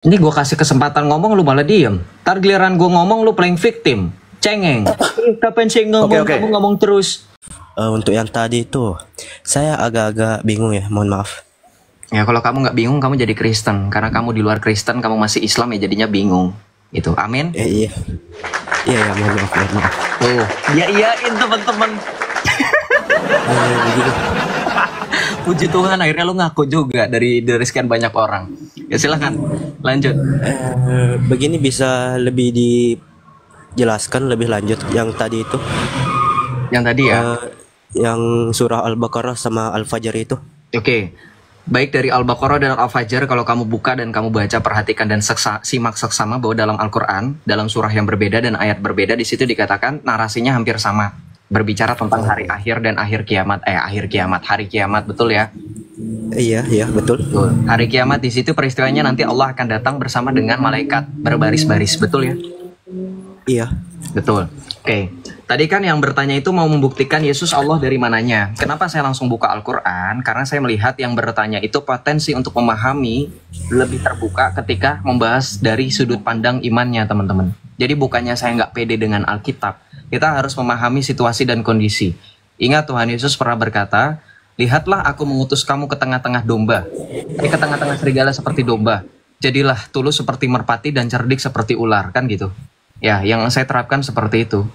Ini gue kasih kesempatan ngomong lu malah diem. Ntar giliran gue ngomong lu playing victim. Cengeng. Kapan sih ngomong, Oke. kamu ngomong terus. Untuk yang tadi itu, saya agak-agak bingung ya, mohon maaf. Ya kalau kamu nggak bingung kamu jadi Kristen. Karena kamu di luar Kristen kamu masih Islam ya jadinya bingung. Gitu. Amin. Iya. Iya, mohon maaf, mohon maaf. Tuh. Ya iyain teman-teman. Begitu. Puji Tuhan akhirnya lu ngaku juga dari sekian banyak orang. Ya silahkan lanjut. Begini bisa lebih dijelaskan lebih lanjut yang tadi itu, Yang tadi ya. yang surah Al-Baqarah sama Al-Fajr itu. Oke. Baik dari Al-Baqarah dan Al-Fajr kalau kamu buka dan kamu baca, perhatikan dan simak seksama bahwa dalam Al-Qur'an, dalam surah yang berbeda dan ayat berbeda di situ dikatakan narasinya hampir sama. Berbicara tentang hari akhir dan hari kiamat, betul ya? Iya, betul. Betul. Hari kiamat di situ peristiwanya nanti Allah akan datang bersama dengan malaikat berbaris-baris, betul ya? Iya. Betul. Oke. Tadi kan yang bertanya itu mau membuktikan Yesus Allah dari mananya. Kenapa saya langsung buka Al-Quran? Karena saya melihat yang bertanya itu potensi untuk memahami lebih terbuka ketika membahas dari sudut pandang imannya, teman-teman. Jadi bukannya saya nggak pede dengan Alkitab. Kita harus memahami situasi dan kondisi. Ingat Tuhan Yesus pernah berkata, lihatlah aku mengutus kamu ke tengah-tengah domba. Ke tengah-tengah serigala seperti domba. Jadilah tulus seperti merpati dan cerdik seperti ular. Kan gitu. Ya, yang saya terapkan seperti itu.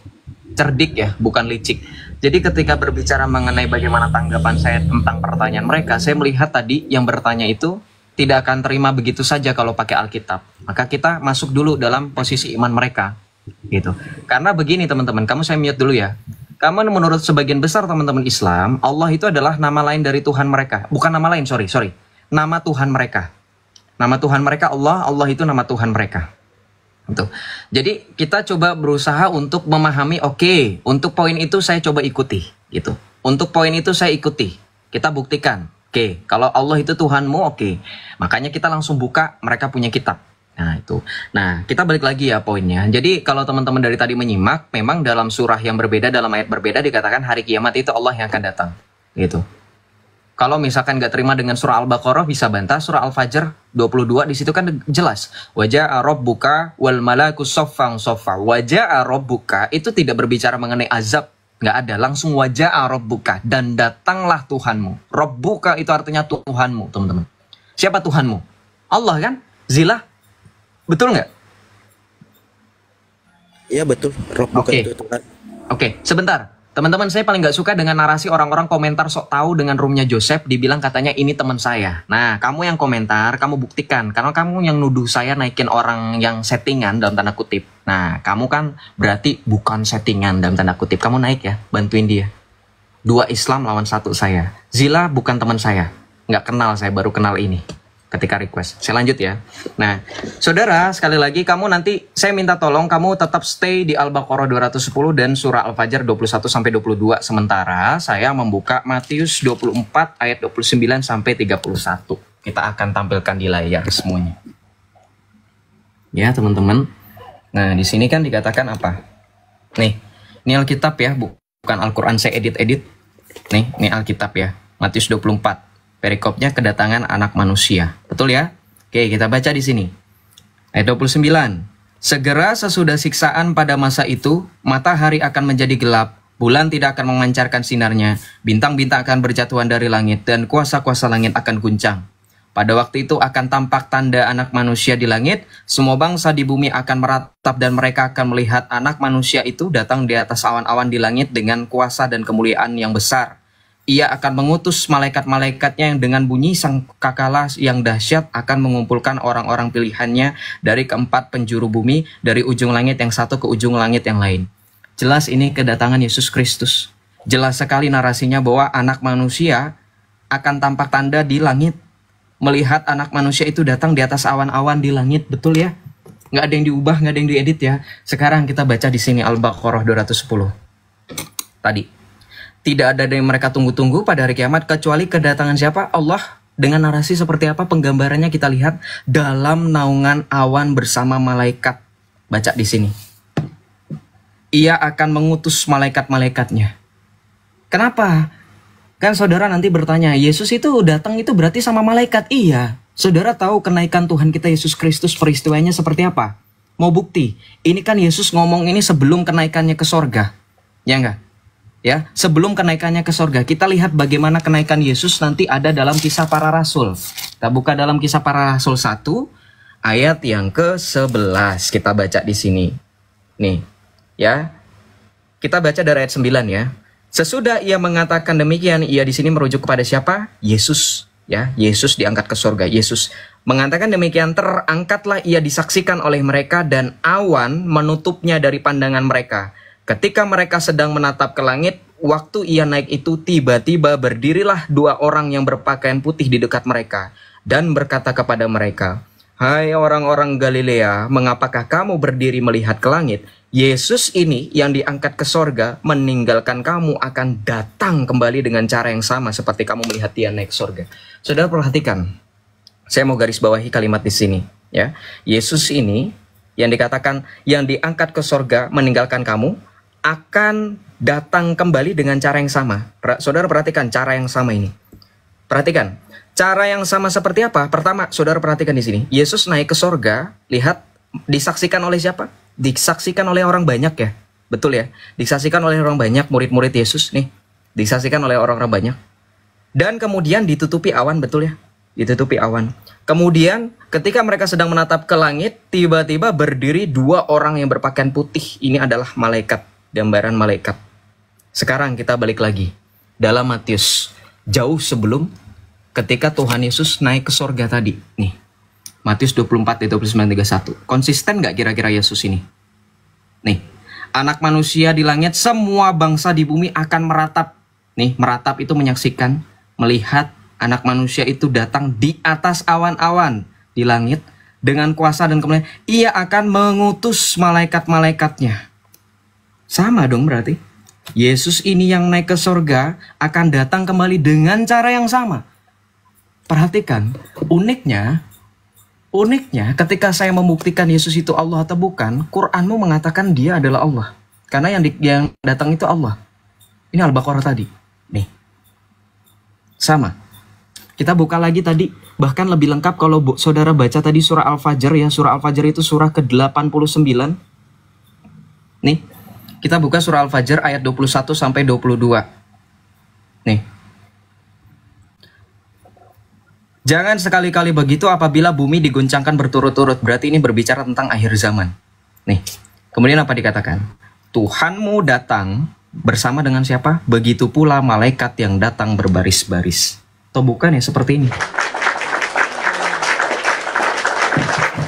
Cerdik ya, bukan licik. Jadi ketika berbicara mengenai bagaimana tanggapan saya tentang pertanyaan mereka, saya melihat tadi yang bertanya itu tidak akan terima begitu saja kalau pakai Alkitab. Maka kita masuk dulu dalam posisi iman mereka. Gitu. Karena begini teman-teman, kamu saya mute dulu ya. Kamu menurut sebagian besar teman-teman Islam, Allah itu adalah nama lain dari Tuhan mereka. Bukan nama lain, sorry. Nama Tuhan mereka. Nama Tuhan mereka Allah, Allah itu nama Tuhan mereka. Gitu. Jadi kita coba berusaha untuk memahami, oke, untuk poin itu saya coba ikuti, gitu. Untuk poin itu saya ikuti, kita buktikan, oke, kalau Allah itu Tuhanmu, oke. Makanya kita langsung buka, mereka punya kitab. Nah itu, nah kita balik lagi ya poinnya. Jadi kalau teman-teman dari tadi menyimak, memang dalam surah yang berbeda, dalam ayat berbeda dikatakan hari kiamat itu Allah yang akan datang, gitu. Kalau misalkan nggak terima dengan surah Al-Baqarah bisa bantah surah Al-Fajr 22 di situ kan jelas. Waja'a rabbuka wal malaku soffan soffa. Waja'a rabbuka itu tidak berbicara mengenai azab, nggak ada. Langsung waja'a rabbuka dan datanglah Tuhanmu. Rabbuka itu artinya Tuhanmu, teman-teman. Siapa Tuhanmu? Allah kan? Zilah. Betul nggak? Iya betul. Rabbuka itu Tuhan. Oke, sebentar. Teman-teman, saya paling nggak suka dengan narasi orang-orang komentar sok tahu dengan roomnya Joseph, dibilang katanya ini teman saya. Nah, kamu yang komentar, kamu buktikan. Karena kamu yang nuduh saya naikin orang yang settingan dalam tanda kutip. Nah, kamu kan berarti bukan settingan dalam tanda kutip. Kamu naik ya, bantuin dia. 2 Islam lawan 1 saya. Zila bukan teman saya. Nggak kenal, saya baru kenal ini. Ketika request. Saya lanjut ya. Nah, saudara, sekali lagi kamu nanti saya minta tolong kamu tetap stay di Al-Baqarah 210 dan surah Al-Fajr 21 sampai 22 sementara saya membuka Matius 24 ayat 29 sampai 31. Kita akan tampilkan di layar semuanya. Ya, teman-teman. Nah, di sini kan dikatakan apa? Nih, ini Alkitab ya, bukan Al-Qur'an saya edit-edit. Nih, ini Alkitab ya. Matius 24. Perikopnya kedatangan anak manusia. Betul ya? Oke, kita baca di sini. Ayat 29. Segera sesudah siksaan pada masa itu, matahari akan menjadi gelap, bulan tidak akan memancarkan sinarnya, bintang-bintang akan berjatuhan dari langit, dan kuasa-kuasa langit akan guncang. Pada waktu itu akan tampak tanda anak manusia di langit, semua bangsa di bumi akan meratap dan mereka akan melihat anak manusia itu datang di atas awan-awan di langit dengan kuasa dan kemuliaan yang besar. Ia akan mengutus malaikat-malaikatnya yang dengan bunyi sangkakala yang dahsyat akan mengumpulkan orang-orang pilihannya dari keempat penjuru bumi, dari ujung langit yang satu ke ujung langit yang lain. Jelas ini kedatangan Yesus Kristus. Jelas sekali narasinya bahwa anak manusia akan tampak tanda di langit. Melihat anak manusia itu datang di atas awan-awan di langit, betul ya? Nggak ada yang diubah, nggak ada yang diedit ya. Sekarang kita baca di sini Al-Baqarah 210. Tadi. Tidak ada yang mereka tunggu-tunggu pada hari kiamat kecuali kedatangan siapa? Allah. Dengan narasi seperti apa penggambarannya kita lihat dalam naungan awan bersama malaikat. Baca di sini. Ia akan mengutus malaikat-malaikatnya. Kenapa? Kan saudara nanti bertanya, Yesus itu datang itu berarti sama malaikat? Iya. Saudara tahu kenaikan Tuhan kita Yesus Kristus peristiwanya seperti apa? Mau bukti? Ini kan Yesus ngomong ini sebelum kenaikannya ke sorga. Ya enggak? Ya, sebelum kenaikannya ke sorga. Kita lihat bagaimana kenaikan Yesus nanti ada dalam Kisah Para Rasul. Kita buka dalam Kisah Para Rasul 1 ayat yang ke-11. Kita baca di sini. Nih, ya. Kita baca dari ayat 9 ya. Sesudah ia mengatakan demikian, ia di sini merujuk kepada siapa? Yesus. Ya, Yesus diangkat ke sorga. Yesus mengatakan demikian, terangkatlah ia disaksikan oleh mereka dan awan menutupnya dari pandangan mereka. Ketika mereka sedang menatap ke langit, waktu ia naik itu tiba-tiba berdirilah dua orang yang berpakaian putih di dekat mereka dan berkata kepada mereka, "Hai orang-orang Galilea, mengapakah kamu berdiri melihat ke langit? Yesus ini yang diangkat ke sorga meninggalkan kamu akan datang kembali dengan cara yang sama seperti kamu melihat dia naik ke sorga." Saudara perhatikan, saya mau garis bawahi kalimat di sini. Ya, Yesus ini yang dikatakan yang diangkat ke sorga meninggalkan kamu akan datang kembali dengan cara yang sama. Saudara perhatikan cara yang sama ini. Perhatikan, cara yang sama seperti apa? Pertama, saudara perhatikan di sini. Yesus naik ke sorga, lihat, disaksikan oleh siapa? Disaksikan oleh orang banyak ya. Betul ya? Disaksikan oleh orang banyak, murid-murid Yesus nih. Disaksikan oleh orang-orang banyak. Dan kemudian ditutupi awan, betul ya? Ditutupi awan. Kemudian ketika mereka sedang menatap ke langit, tiba-tiba berdiri dua orang yang berpakaian putih. Ini adalah malaikat. Gambaran malaikat. Sekarang kita balik lagi dalam Matius, jauh sebelum ketika Tuhan Yesus naik ke sorga tadi. Nih, Matius 24, 29, 31. Konsisten nggak kira-kira Yesus ini? Nih, anak manusia di langit, semua bangsa di bumi akan meratap. Nih, meratap itu menyaksikan, melihat anak manusia itu datang di atas awan-awan di langit dengan kuasa dan kemuliaan. Ia akan mengutus malaikat-malaikatnya. Sama dong berarti. Yesus ini yang naik ke sorga akan datang kembali dengan cara yang sama. Perhatikan, uniknya ketika saya membuktikan Yesus itu Allah atau bukan, Quranmu mengatakan dia adalah Allah. Karena yang datang itu Allah. Ini Al-Baqarah tadi. Nih. Sama. Kita buka lagi tadi. Bahkan lebih lengkap kalau saudara baca tadi surah Al-Fajr ya. Surah Al-Fajr itu surah ke-89. Nih. Kita buka surah Al-Fajr ayat 21 sampai 22. Nih. Jangan sekali-kali begitu apabila bumi diguncangkan berturut-turut. Berarti ini berbicara tentang akhir zaman. Nih. Kemudian apa dikatakan? Tuhanmu datang bersama dengan siapa? Begitu pula malaikat yang datang berbaris-baris. Atau bukan ya seperti ini.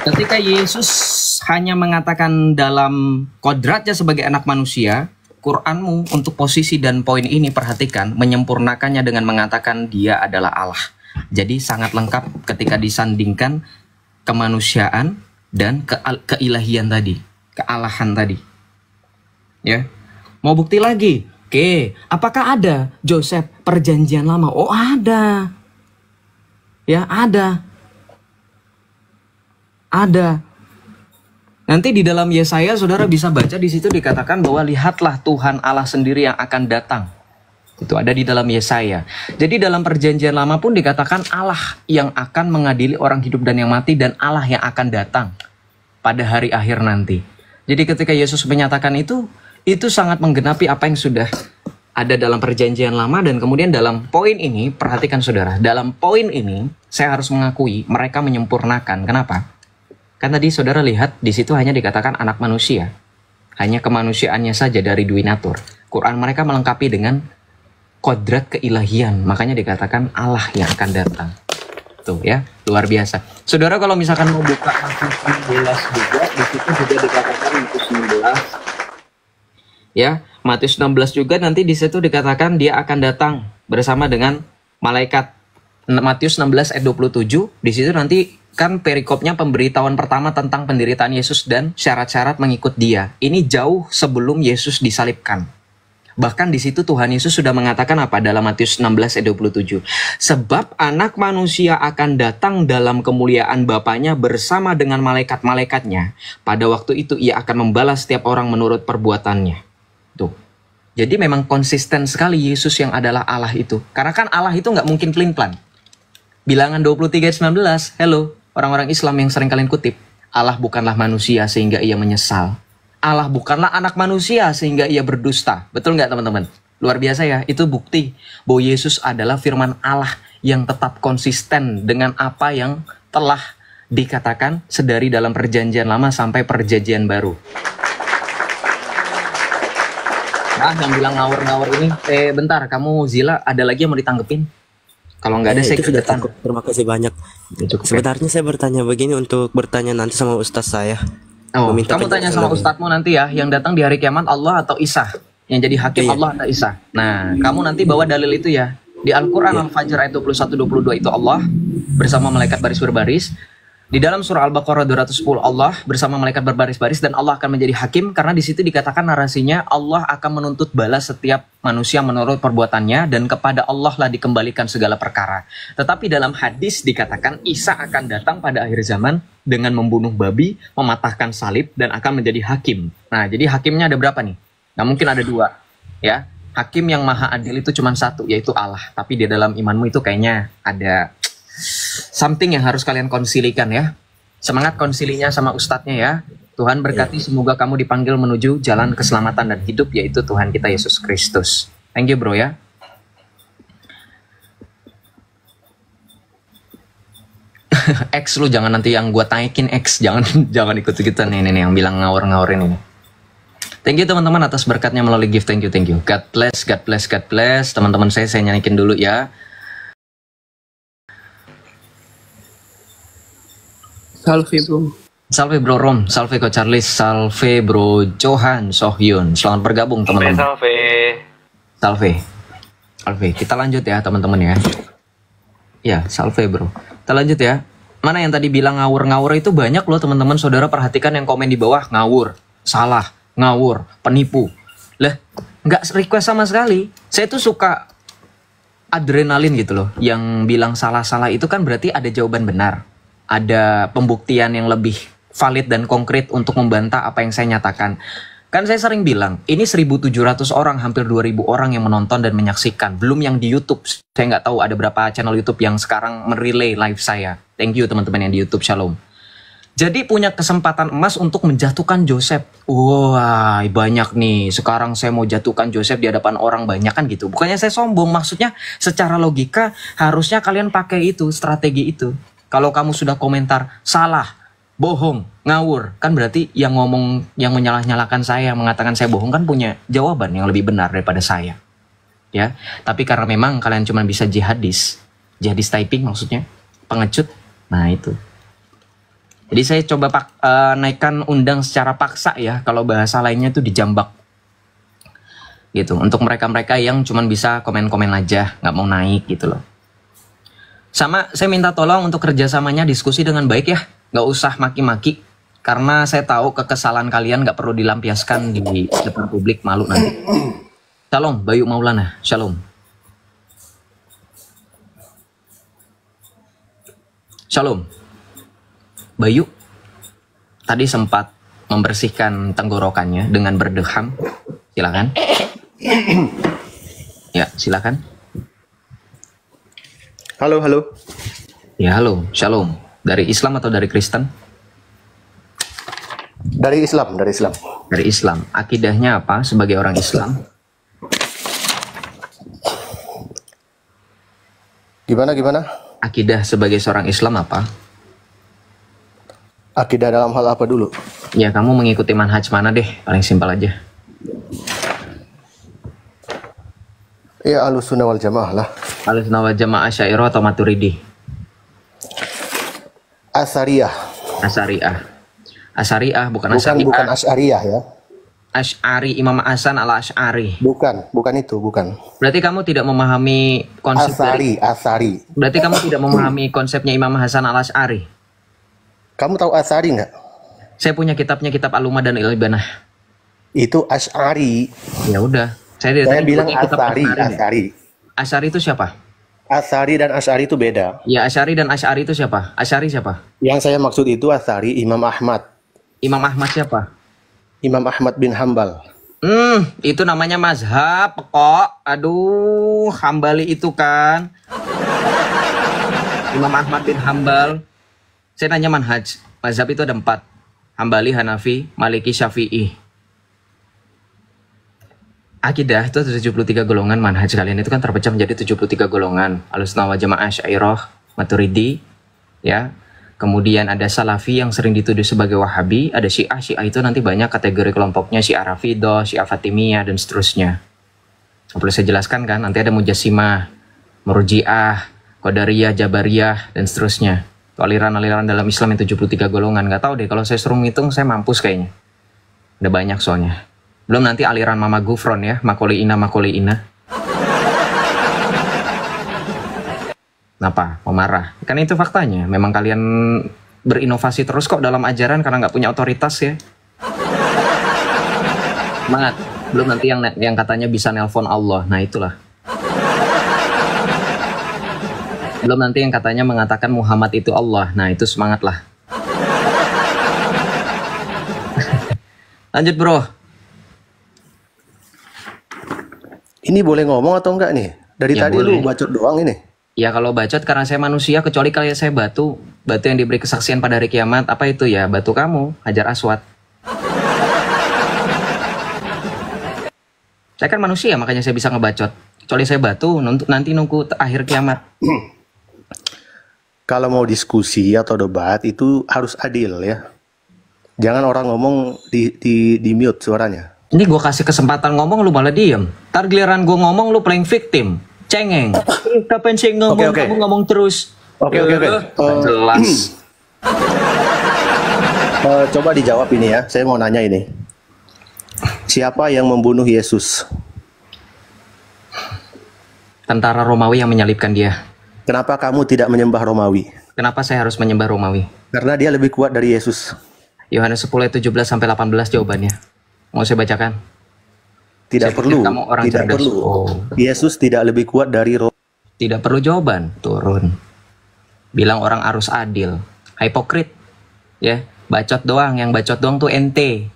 Ketika Yesus hanya mengatakan dalam kodratnya sebagai anak manusia, Quranmu untuk posisi dan poin ini perhatikan, menyempurnakannya dengan mengatakan dia adalah Allah. Jadi sangat lengkap ketika disandingkan kemanusiaan dan keilahian tadi, kealahan tadi. Ya, mau bukti lagi? Oke, apakah ada Joseph perjanjian lama? Oh ada, ya ada. Nanti di dalam Yesaya saudara bisa baca di situ dikatakan bahwa lihatlah Tuhan Allah sendiri yang akan datang. Itu ada di dalam Yesaya. Jadi dalam perjanjian lama pun dikatakan Allah yang akan mengadili orang hidup dan yang mati dan Allah yang akan datang pada hari akhir nanti. Jadi ketika Yesus menyatakan itu sangat menggenapi apa yang sudah ada dalam perjanjian lama. Dan kemudian dalam poin ini, perhatikan saudara, dalam poin ini saya harus mengakui mereka menyempurnakan. Kenapa? Kan tadi saudara lihat di situ hanya dikatakan anak manusia. Hanya kemanusiaannya saja dari duinatur. Quran mereka melengkapi dengan kodrat keilahian. Makanya dikatakan Allah yang akan datang. Tuh ya, luar biasa. Saudara kalau misalkan mau buka Matius 16 juga, di situ juga dikatakan Matius 16. Ya, Matius 16 juga nanti di situ dikatakan dia akan datang bersama dengan malaikat. Matius 16 ayat 27, di situ nanti kan perikopnya pemberitahuan pertama tentang penderitaan Yesus dan syarat-syarat mengikut dia. Ini jauh sebelum Yesus disalibkan. Bahkan di situ Tuhan Yesus sudah mengatakan apa dalam Matius 16 ayat 27? Sebab anak manusia akan datang dalam kemuliaan Bapanya bersama dengan malaikat-malaikatnya. Pada waktu itu ia akan membalas setiap orang menurut perbuatannya. Tuh. Jadi memang konsisten sekali Yesus yang adalah Allah itu. Karena kan Allah itu nggak mungkin pelin-pelan. Bilangan 23 ayat 19. Hello, orang-orang Islam yang sering kalian kutip. Allah bukanlah manusia sehingga ia menyesal. Allah bukanlah anak manusia sehingga ia berdusta. Betul nggak teman-teman? Luar biasa ya, itu bukti bahwa Yesus adalah firman Allah yang tetap konsisten dengan apa yang telah dikatakan sedari dalam perjanjian lama sampai perjanjian baru. Nah, yang bilang ngawur-ngawur ini, bentar, kamu Zila ada lagi yang mau ditanggepin? Kalau nggak ada, saya itu sudah kegetan. cukup. Terima kasih banyak. Cukup, ya? Sebenarnya saya bertanya begini untuk bertanya nanti sama ustaz saya. Oh, Meminta kamu tanya penjelasan sama lebih. ustadzmu nanti ya, yang datang di hari kiamat Allah atau Isa? Yang jadi hakim Iya. Allah atau Isa? Nah, kamu nanti bawa dalil itu ya. Di Al-Quran Al-Fajr ayat 21-22 itu Allah bersama malaikat baris berbaris. Di dalam surah Al-Baqarah 210 Allah bersama malaikat berbaris-baris dan Allah akan menjadi hakim karena di situ dikatakan narasinya Allah akan menuntut balas setiap manusia menurut perbuatannya dan kepada Allah lah dikembalikan segala perkara. Tetapi dalam hadis dikatakan Isa akan datang pada akhir zaman dengan membunuh babi, mematahkan salib dan akan menjadi hakim. Nah, jadi hakimnya ada berapa nih? Nah, mungkin ada dua, ya. Hakim yang maha adil itu cuma satu, yaitu Allah. Tapi di dalam imanmu itu kayaknya ada something yang harus kalian konsilikan ya. Semangat konsilinya sama ustadznya ya. Tuhan berkati, semoga kamu dipanggil menuju jalan keselamatan dan hidup, yaitu Tuhan kita Yesus Kristus. Thank you bro ya. X lu jangan nanti yang gua taikin X, jangan ikut-ikutan ini yang bilang ngawur-ngawurin ini. Thank you teman-teman atas berkatnya melalui gift. Thank you. God bless, God bless, God bless. Teman-teman saya nyanyikin dulu ya. Salve bro. Salve bro Rom, salve Ko Charles, salve bro Johan Sohyun. Selamat bergabung teman-teman. Salve. Kita lanjut ya teman-teman ya. Ya, salve bro. Kita lanjut ya. Mana yang tadi bilang ngawur-ngawur itu banyak loh teman-teman. Saudara perhatikan yang komen di bawah, ngawur, salah, ngawur, penipu. Lah, nggak request sama sekali. Saya tuh suka adrenalin gitu loh. Yang bilang salah-salah itu kan berarti ada jawaban benar. Ada pembuktian yang lebih valid dan konkret untuk membantah apa yang saya nyatakan. Kan saya sering bilang, ini 1.700 orang, hampir 2.000 orang yang menonton dan menyaksikan. Belum yang di YouTube. Saya nggak tahu ada berapa channel YouTube yang sekarang merelay live saya. Thank you teman-teman yang di YouTube, shalom. Jadi punya kesempatan emas untuk menjatuhkan Joseph. Wah, banyak nih. Sekarang saya mau jatuhkan Joseph di hadapan orang banyak kan gitu. Bukannya saya sombong, maksudnya secara logika harusnya kalian pakai itu, strategi itu. Kalau kamu sudah komentar salah, bohong, ngawur, kan berarti yang ngomong, yang menyalah-nyalahkan saya, yang mengatakan saya bohong kan punya jawaban yang lebih benar daripada saya. Ya, tapi karena memang kalian cuma bisa jihadis typing maksudnya, pengecut. Nah, itu. Jadi saya coba naikkan undang secara paksa ya, kalau bahasa lainnya itu dijambak. Gitu, untuk mereka-mereka yang cuma bisa komen-komen aja, nggak mau naik gitu loh. Sama saya minta tolong untuk kerjasamanya diskusi dengan baik ya. Nggak usah maki-maki. Karena saya tahu kekesalan kalian nggak perlu dilampiaskan di depan publik, malu nanti. Shalom, Bayu Maulana. Shalom. Shalom. Bayu tadi sempat membersihkan tenggorokannya dengan berdeham. Silakan. Ya, silakan. Halo. Ya, halo. Shalom. Dari Islam atau dari Kristen? Dari Islam. Dari Islam. Akidahnya apa sebagai orang Islam? Gimana? Akidah sebagai seorang Islam apa? Akidah dalam hal apa dulu? Ya, kamu mengikuti manhaj mana deh? Paling simpel aja. Ya, Ahlussunnah wal Jamaah lah. Ahlussunnah wal Jamaah, Asy'ariyah atau Maturidi? Asy'ariyah. Asy'ariyah bukan Asy'ariyah. Bukan Asy'ariyah ya. Asy'ari, Imam Hasan ala Asy'ari. Bukan itu. Berarti kamu tidak memahami konsep Asy'ari. Berarti kamu tidak memahami konsepnya Imam Hasan ala Asy'ari. Kamu tahu Asy'ari nggak? Saya punya kitabnya, kitab Al-Umah dan Al-Ibanah. Itu Asy'ari. Ya udah. Saya bilang punya kitab Asy'ari. Asy'ari itu siapa? Asy'ari dan Asy'ari itu beda. Ya, Asy'ari dan Asy'ari itu siapa? Asy'ari siapa? Yang saya maksud itu Asy'ari Imam Ahmad. Imam Ahmad siapa? Imam Ahmad bin Hambal. Itu namanya mazhab kok. Aduh, Hambali itu kan. Imam Ahmad bin Hambal. Saya nanya manhaj. Mazhab itu ada 4. Hambali, Hanafi, Maliki, Syafi'i. Akidah itu ada 73 golongan. Manhaj kalian itu kan terpecah menjadi 73 golongan. Ahlussunnah wal Jamaah, Asy'ariyah, Maturidi, ya. Kemudian ada Salafi yang sering dituduh sebagai Wahabi, ada Syiah. Syiah itu nanti banyak kategori kelompoknya, Syiah Rafidhah, Syiah Fatimiyah, dan seterusnya. Perlu saya jelaskan kan, nanti ada Mujassimah, Murji'ah, Qadariyah, Jabariyah, dan seterusnya. Aliran-aliran dalam Islam yang 73 golongan. Nggak tahu deh, kalau saya suruh ngitung saya mampus kayaknya. Udah banyak soalnya. Belum nanti aliran Mama Gufron ya, Makoli'ina. Kenapa? Mau marah? Kan itu faktanya. Memang kalian berinovasi terus kok dalam ajaran karena nggak punya otoritas ya. Semangat. Belum nanti yang katanya bisa nelpon Allah. Nah itulah. Belum nanti yang katanya mengatakan Muhammad itu Allah. Nah itu semangatlah. Lanjut bro. Ini boleh ngomong atau enggak nih? Dari Ya, tadi boleh. lu bacot doang ini. Ya kalau bacot karena saya manusia, kecuali kalau saya batu yang diberi kesaksian pada hari kiamat, apa itu ya? Batu kamu, Hajar Aswad. Saya kan manusia, makanya saya bisa ngebacot. Kecuali saya batu, nanti nunggu akhir kiamat. Kalau mau diskusi atau debat itu harus adil ya. Jangan orang ngomong di mute suaranya. Ini gue kasih kesempatan ngomong, lu malah diem. Ntar giliran gue ngomong, lu playing victim. Cengeng. Kapan sih ngomong, Oke. kamu ngomong terus. Oke. Jelas. Coba dijawab ini ya. Saya mau nanya ini. Siapa yang membunuh Yesus? Tentara Romawi yang menyalibkan dia. Kenapa kamu tidak menyembah Romawi? Kenapa saya harus menyembah Romawi? Karena dia lebih kuat dari Yesus. Yohanes 10 ayat 17 sampai 18 jawabannya. Mau saya bacakan? Tidak Saya perlu. pikir kamu orang Tidak cerdas. perlu. Oh. Yesus tidak lebih kuat dari Tidak perlu jawaban, turun. Bilang orang arus adil. Hipokrit. Ya, bacot doang. Yang bacot doang tuh ente.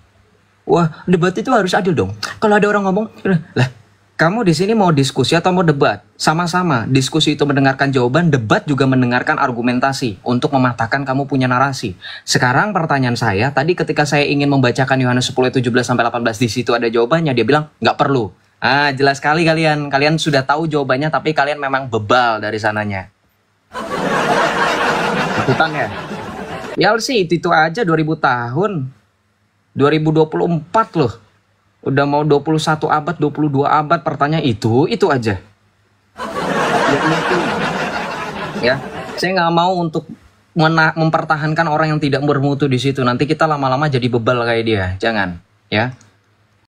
Wah, debat itu harus adil dong. Kalau ada orang ngomong, lah, kamu di sini mau diskusi atau mau debat? Sama-sama. Diskusi itu mendengarkan jawaban, debat juga mendengarkan argumentasi untuk mematahkan kamu punya narasi. Sekarang pertanyaan saya, tadi ketika saya ingin membacakan Yohanes 10 ayat 17 sampai 18 di situ ada jawabannya, dia bilang nggak perlu. Ah, jelas sekali kalian. Kalian sudah tahu jawabannya, tapi kalian memang bebal dari sananya. Ikutan ya? Ya sih, itu aja 2000 tahun. 2024 loh. Udah mau 21 abad, 22 abad, pertanyaan itu aja. Ya, saya nggak mau untuk mempertahankan orang yang tidak bermutu di situ. Nanti kita lama-lama jadi bebal kayak dia. Jangan, ya.